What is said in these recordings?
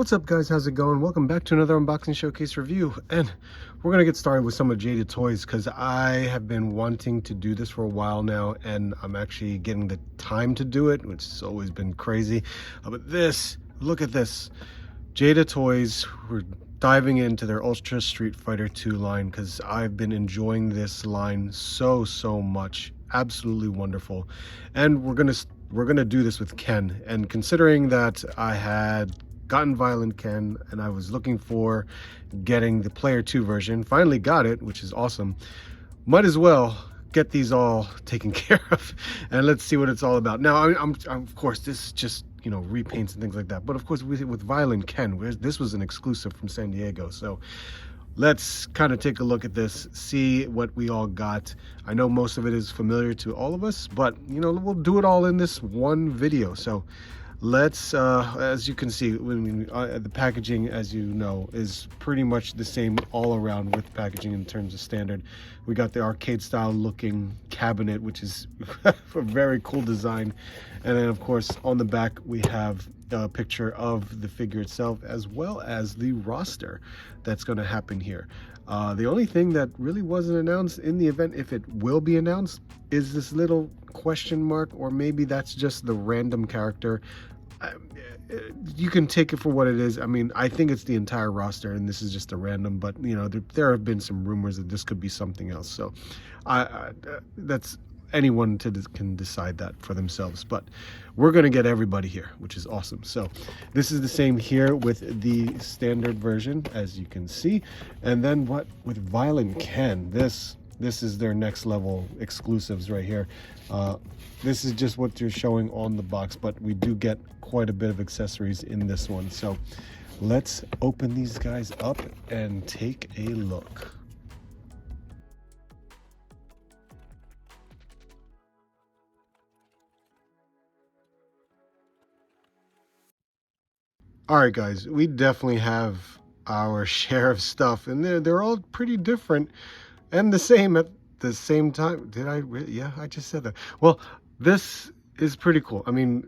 What's up guys, how's it going? Welcome back to another unboxing showcase review, and we're gonna get started with some of Jada toys because I have been wanting to do this for a while now, and I'm actually getting the time to do it, which has always been crazy. But this, look at this, Jada toys. We're diving into their Ultra Street Fighter 2 line because I've been enjoying this line so much. Absolutely wonderful. And we're gonna do this with Ken, and considering that I had gotten Violent Ken and I was looking for getting the Player 2 version, finally got it, which is awesome. Might as well get these all taken care of, and let's see what it's all about. Now, I'm of course, this is just, you know, repaints and things like that, but of course with Violent Ken, this was an exclusive from San Diego, so let's kind of take a look at this, see what we all got. I know most of it is familiar to all of us, but you know, we'll do it all in this one video. So let's, as you can see, the packaging, as you know, is pretty much the same all around with packaging in terms of standard. We got the arcade style looking cabinet, which is a very cool design. And then of course on the back we have a picture of the figure itself, as well as the roster that's going to happen here. The only thing that really wasn't announced in the event, if it will be announced, is this little question mark, or maybe that's just the random character. You can take it for what it is. I mean, I think it's the entire roster and this is just a random, but you know, there have been some rumors that this could be something else, so that's anyone can decide that for themselves, but we're going to get everybody here, which is awesome. So this is the same here with the standard version, as you can see. And then what with Violent Ken, this is their next level exclusives right here. This is just what you're showing on the box, but we do get quite a bit of accessories in this one. So let's open these guys up and take a look. All right guys, we definitely have our share of stuff, and they're all pretty different and the same at the same time. Did I really? Yeah, I just said that. Well, this is pretty cool. I mean,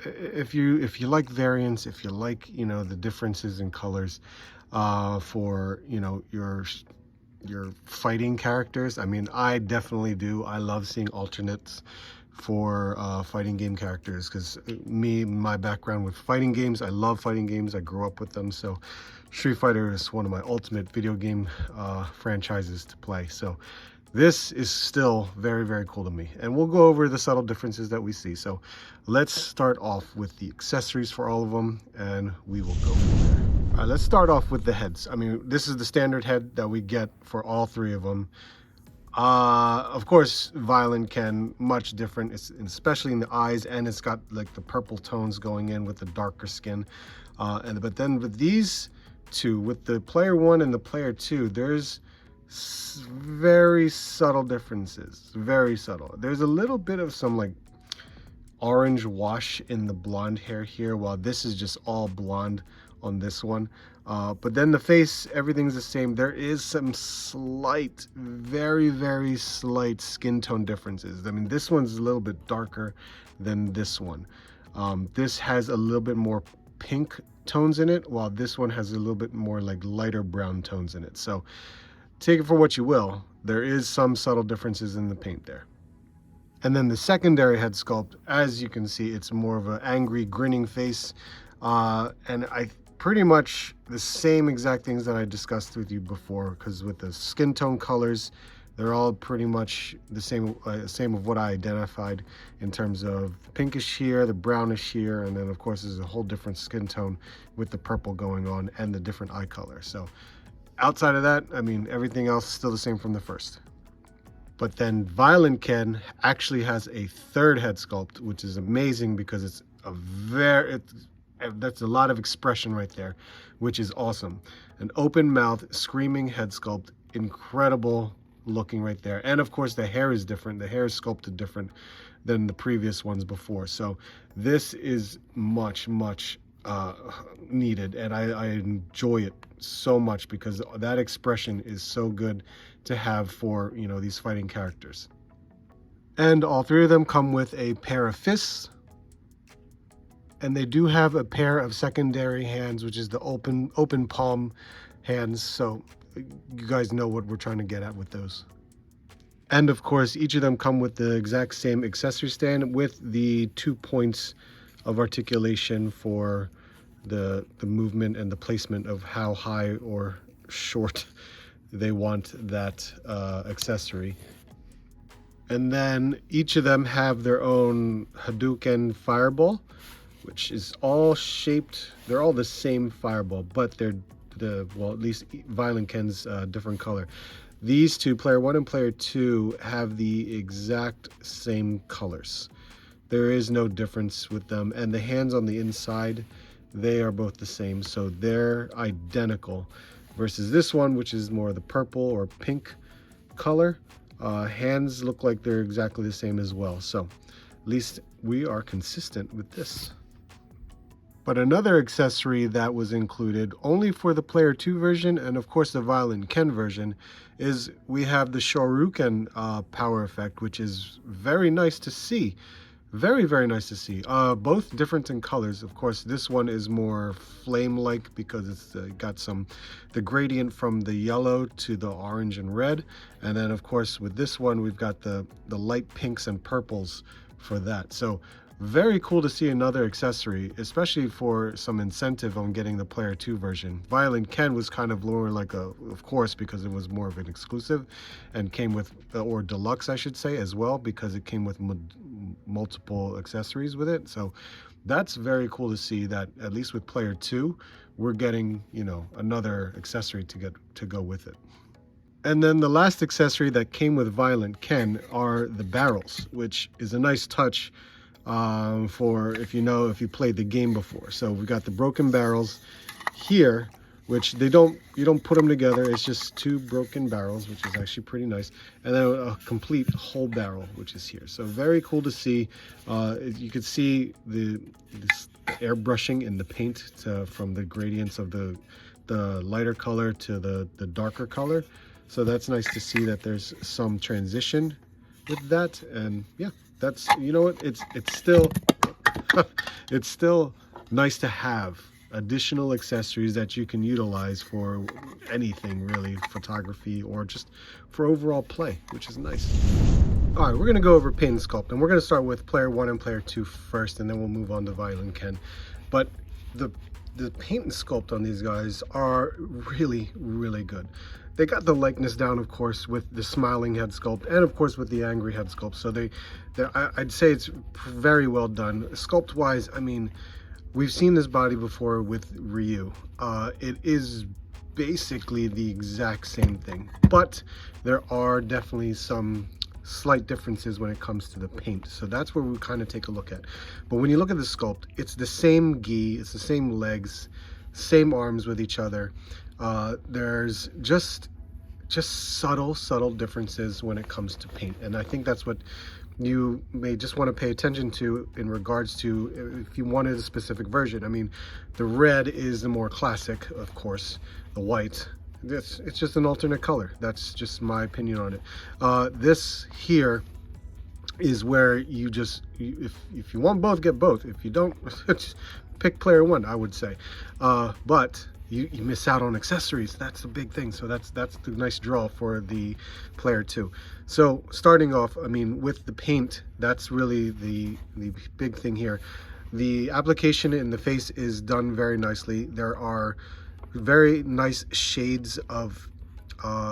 if you like variants, if you like, you know, the differences in colors for, you know, your fighting characters, I mean, I definitely do. I love seeing alternates for fighting game characters, because my background with fighting games, I love fighting games. I grew up with them, so Street Fighter is one of my ultimate video game franchises to play. So this is still very cool to me, and we'll go over the subtle differences that we see. So let's start off with the accessories for all of them, and we will go from there. All right, let's start off with the heads. I mean, this is the standard head that we get for all three of them. Of course, Violent Ken, much different, especially in the eyes, and it's got like the purple tones going in with the darker skin. But then with these two, with the Player 1 and the Player 2, there's very subtle differences, very subtle. There's a little bit of some like orange wash in the blonde hair here, while this is just all blonde on this one. But then the face, everything's the same. There is some slight, very slight skin tone differences. I mean, this one's a little bit darker than this one. This has a little bit more pink tones in it, while this one has a little bit more like lighter brown tones in it. So take it for what you will. There is some subtle differences in the paint there. And then the secondary head sculpt, as you can see, it's more of an angry, grinning face. And pretty much the same exact things that I discussed with you before, because with the skin tone colors, they're all pretty much the same of what I identified in terms of the pinkish here, the brownish here, and then of course there's a whole different skin tone with the purple going on and the different eye color. So outside of that, I mean, everything else is still the same from the first. But then Violent Ken actually has a third head sculpt, which is amazing because it's that's a lot of expression right there, which is awesome. An open mouth, screaming head sculpt, incredible looking right there. And of course the hair is different. The hair is sculpted different than the previous ones before. So this is much needed, and I enjoy it so much because that expression is so good to have for, you know, these fighting characters. And all three of them come with a pair of fists And they do have a pair of secondary hands, which is the open palm hands. So you guys know what we're trying to get at with those. And of course, each of them come with the exact same accessory stand with the 2 points of articulation for the movement and the placement of how high or short they want that accessory. And then each of them have their own Hadouken fireball, which is all shaped, they're all the same fireball, but they're well, at least Violent Ken's different color. These two, player 1 and player 2, have the exact same colors. There is no difference with them, and the hands on the inside, they are both the same, so they're identical. Versus this one, which is more the purple or pink color, hands look like they're exactly the same as well. So at least we are consistent with this. But another accessory that was included only for the player 2 version, and of course the Violent Ken version, is we have the Shoryuken power effect, which is very nice to see. Very, very nice to see. Both different in colors. Of course, this one is more flame-like because it's got the gradient from the yellow to the orange and red. And then, of course, with this one, we've got the light pinks and purples for that. So very cool to see another accessory, especially for some incentive on getting the player 2 version. Violent Ken was kind of lower, like of course, because it was more of an exclusive and came with, or deluxe, I should say, as well, because it came with multiple accessories with it. So that's very cool to see that at least with player 2, we're getting, you know, another accessory to go with it. And then the last accessory that came with Violent Ken are the barrels, which is a nice touch for if you played the game before. So we got the broken barrels here, which you don't put them together. It's just 2 broken barrels, which is actually pretty nice, and then a complete whole barrel, which is here. So very cool to see. You could see this airbrushing in the paint from the gradients of the lighter color to the darker color. So that's nice to see that there's some transition with that. And yeah, that's, you know what, it's still it's still nice to have additional accessories that you can utilize for anything really, photography or just for overall play, which is nice. All right, we're going to go over paint and sculpt, and we're going to start with player 1 and player 2 first, and then we'll move on to Violent Ken. But the paint and sculpt on these guys are really, really good. They got the likeness down, of course, with the smiling head sculpt, and of course with the angry head sculpt. So I'd say it's very well done. Sculpt wise, I mean, we've seen this body before with Ryu. It is basically the exact same thing, but there are definitely some slight differences when it comes to the paint. So that's where we kind of take a look at. But when you look at the sculpt, it's the same gi, it's the same legs, same arms with each other. There's just subtle differences when it comes to paint, and I think that's what you may just want to pay attention to in regards to if you wanted a specific version. I mean, the red is the more classic, of course. The white, it's just an alternate color. That's just my opinion on it. This here is where you just, if you want both, get both. If you don't, just pick player 1, I would say. But you miss out on accessories. That's the big thing. So that's the nice draw for the player 2. So starting off, I mean, with the paint, that's really the big thing here. The application in the face is done very nicely. There are very nice shades of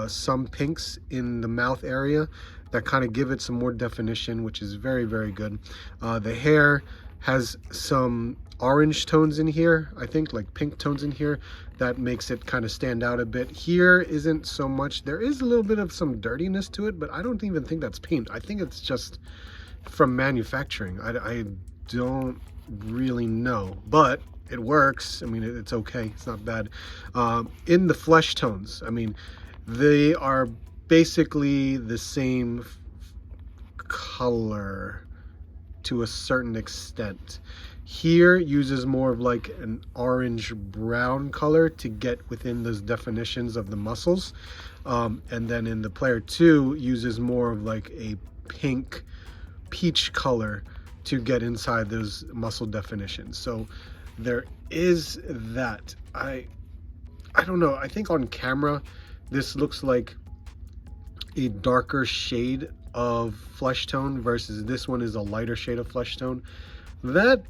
some pinks in the mouth area that kind of give it some more definition, which is very, very good. The hair has some orange tones in here, I think, like pink tones in here, that makes it kind of stand out a bit. Here isn't so much. There is a little bit of some dirtiness to it, but I don't even think that's paint. I think it's just from manufacturing. I don't really know, but it works. I mean, it's okay, it's not bad. In the flesh tones, I mean, they are basically the same color to a certain extent. Here uses more of like an orange brown color to get within those definitions of the muscles, and then in the player 2 uses more of like a pink peach color to get inside those muscle definitions. So there is that. I don't know, I think on camera this looks like a darker shade of flesh tone versus this one is a lighter shade of flesh tone. That,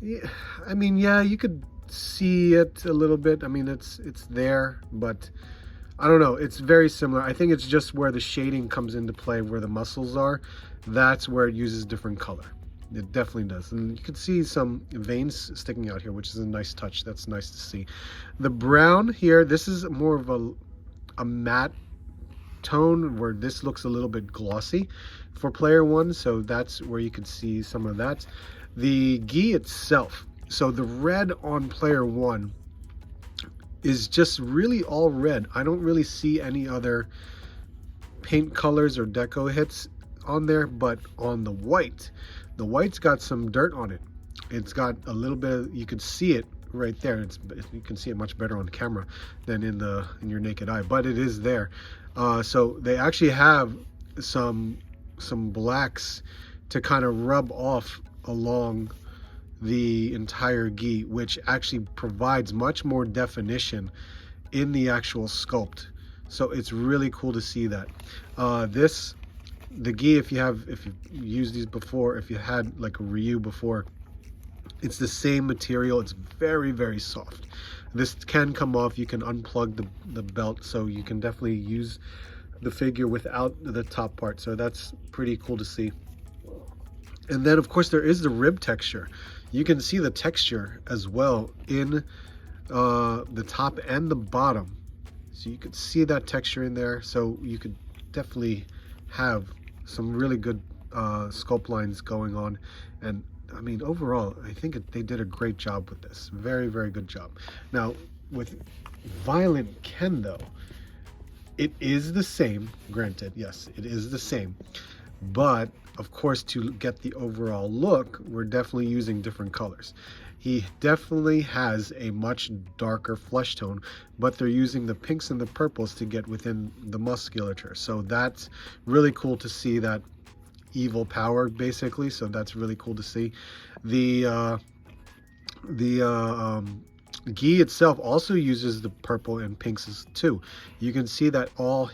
yeah, I mean, yeah, you could see it a little bit. I mean, it's there, but I don't know, it's very similar. I think it's just where the shading comes into play, where the muscles are, that's where it uses different color. It definitely does. And you can see some veins sticking out here, which is a nice touch. That's nice to see. The brown here, this is more of a matte tone, where this looks a little bit glossy for player one, so that's where you can see some of that. The gi itself, so the red on player one is just really all red. I don't really see any other paint colors or deco hits on there, but on the white's got some dirt on it. It's got a little bit of, you can see it right there. You can see it much better on camera than in your naked eye, but it is there. So they actually have some blacks to kind of rub off along the entire gi, which actually provides much more definition in the actual sculpt. So it's really cool to see that. The gi, if you've used these before, if you had like a Ryu before, it's the same material. It's very, very soft. This can come off. You can unplug the belt, so you can definitely use the figure without the top part. So that's pretty cool to see. And then of course there is the rib texture. You can see the texture as well in the top and the bottom. So you could see that texture in there. So you could definitely have some really good sculpt lines going on. And I mean, overall, I think they did a great job with this. Very, very good job. Now, with Violent Ken, though, it is the same. Granted, yes, it is the same. But, of course, to get the overall look, we're definitely using different colors. He definitely has a much darker flesh tone, but they're using the pinks and the purples to get within the musculature. So that's really cool to see that evil power, basically. So that's really cool to see. The gi itself also uses the purple and pinks too. You can see that all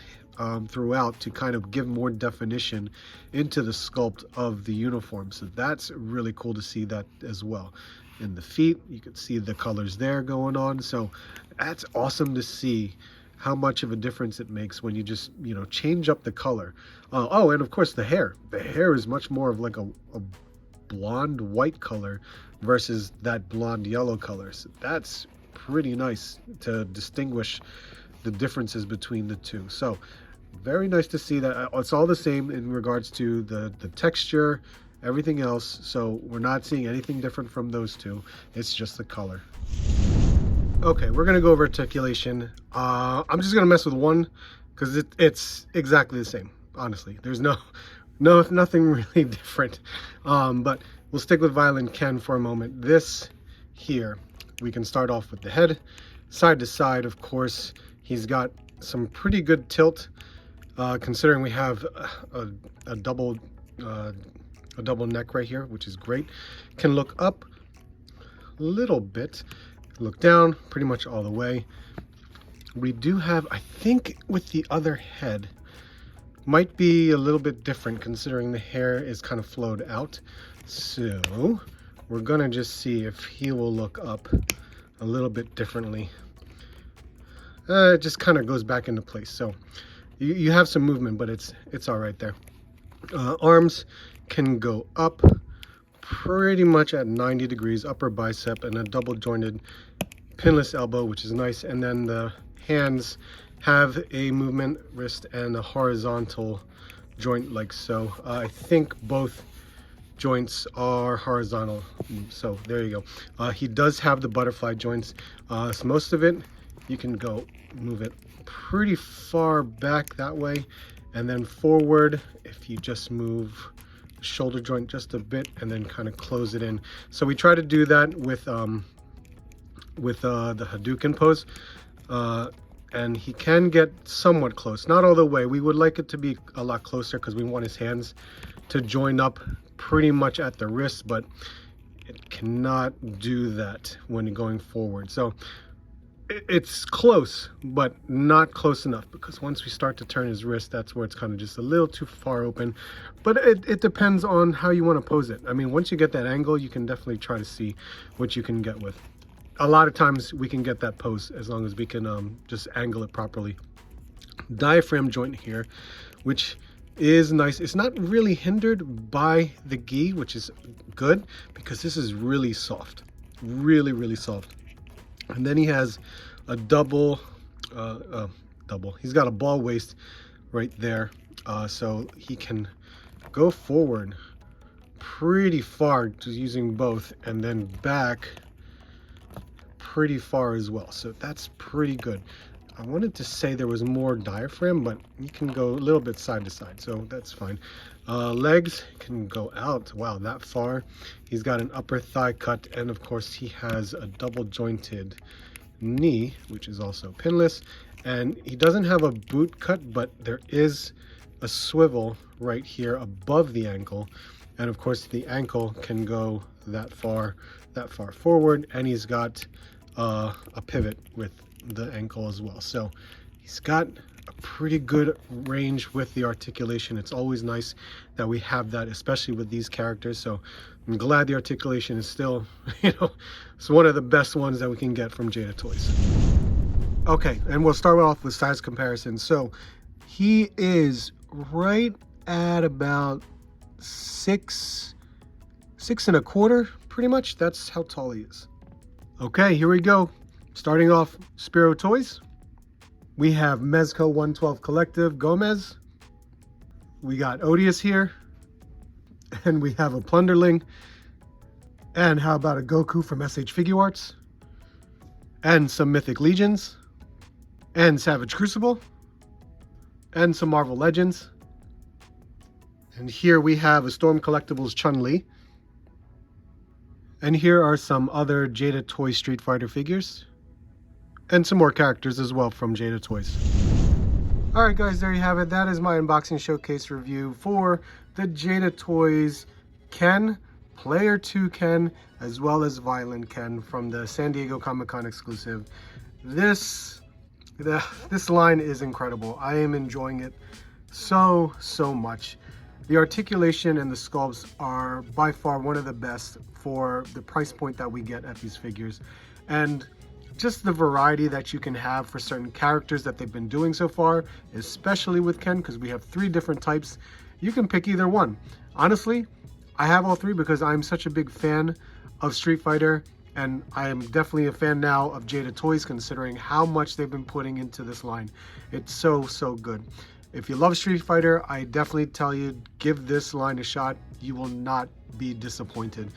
throughout to kind of give more definition into the sculpt of the uniform. So that's really cool to see that as well. In the feet, you can see the colors there going on. So that's awesome to see how much of a difference it makes when you just, you know, change up the color. Oh, and of course the hair. The hair is much more of like a blonde white color versus that blonde yellow color. So that's pretty nice to distinguish the differences between the two. So very nice to see that. It's all the same in regards to the texture, everything else. So we're not seeing anything different from those two. It's just the color. Okay, we're gonna go over articulation. I'm just gonna mess with one because it's exactly the same. Honestly, there's nothing really different. But we'll stick with Violent Ken for a moment. This here, we can start off with the head, side to side. Of course, he's got some pretty good tilt, considering we have a double neck right here, which is great. Can look up a little bit, look down pretty much all the way. We do have, I think with the other head, might be a little bit different considering the hair is kind of flowed out. So we're gonna just see if he will look up a little bit differently. It just kind of goes back into place. So you have some movement, but it's all right there. Arms can go up pretty much at 90 degrees, upper bicep, and a double jointed pinless elbow, which is nice. And then the hands have a movement wrist and a horizontal joint like so. I think both joints are horizontal, so there you go. He does have the butterfly joints, so most of it you can go move it pretty far back that way, and then forward if you just move the shoulder joint just a bit and then kind of close it in. So we try to do that with the Hadouken pose, and he can get somewhat close, not all the way. We would like it to be a lot closer because we want his hands to join up pretty much at the wrist, but it cannot do that when going forward. So it's close, but not close enough, because once we start to turn his wrist, that's where it's kind of just a little too far open. But it depends on how you want to pose it. I mean, once you get that angle, you can definitely try to see what you can get with. A lot of times we can get that pose as long as we can just angle it properly. Diaphragm joint here, which is nice. It's not really hindered by the gi, which is good, because this is really soft, really soft. And then he has a double, he's got a ball waist right there, so he can go forward pretty far just using both, and then back pretty far as well. So that's pretty good. I wanted to say there was more diaphragm, but you can go a little bit side to side, so that's fine. Legs can go out, wow, that far. He's got an upper thigh cut, and of course he has a double jointed knee, which is also pinless. And he doesn't have a boot cut, but there is a swivel right here above the ankle, and of course the ankle can go that far forward, and he's got a pivot with the ankle as well. So he's got a pretty good range with the articulation. It's always nice that we have that, especially with these characters. So I'm glad the articulation is still, you know, it's one of the best ones that we can get from Jada Toys. Okay, and we'll start off with size comparison. So he is right at about 6'1", pretty much. That's how tall he is. Okay, here we go. Starting off Spiro Toys, we have Mezco 112 Collective Gomez. We got Odious here, and we have a Plunderling. And how about a Goku from SH Figure Arts? And some Mythic Legions. And Savage Crucible. And some Marvel Legends. And here we have a Storm Collectibles Chun-Li. And here are some other Jada Toy Street Fighter figures. And some more characters as well from Jada Toys. Alright guys, there you have it. That is my unboxing showcase review for the Jada Toys Ken, Player 2 Ken, as well as Violent Ken from the San Diego Comic-Con exclusive. This line is incredible. I am enjoying it so much. The articulation and the sculpts are by far one of the best for the price point that we get at these figures. And just the variety that you can have for certain characters that they've been doing so far, especially with Ken, because we have 3 different types. You can pick either one. Honestly, I have all 3 because I'm such a big fan of Street Fighter, and I am definitely a fan now of Jada Toys, considering how much they've been putting into this line. It's so good. If you love Street Fighter, I definitely tell you, give this line a shot. You will not be disappointed.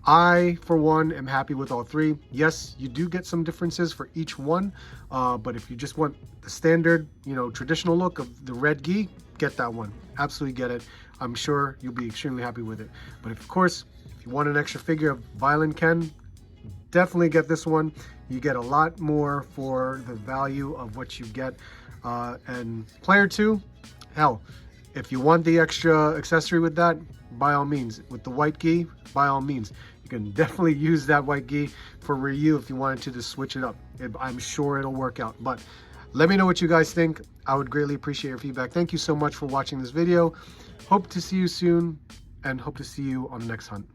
I, for one, am happy with all 3. Yes, you do get some differences for each one, but if you just want the standard, you know, traditional look of the red gi, get that one. Absolutely get it. I'm sure you'll be extremely happy with it. But of course, if you want an extra figure of Violent Ken, definitely get this one. You get a lot more for the value of what you get. And Player 2, hell, if you want the extra accessory with that, by all means. With the white gi, by all means. You can definitely use that white gi for Ryu if you wanted to just switch it up. I'm sure it'll work out. But let me know what you guys think. I would greatly appreciate your feedback. Thank you so much for watching this video. Hope to see you soon, and hope to see you on the next hunt.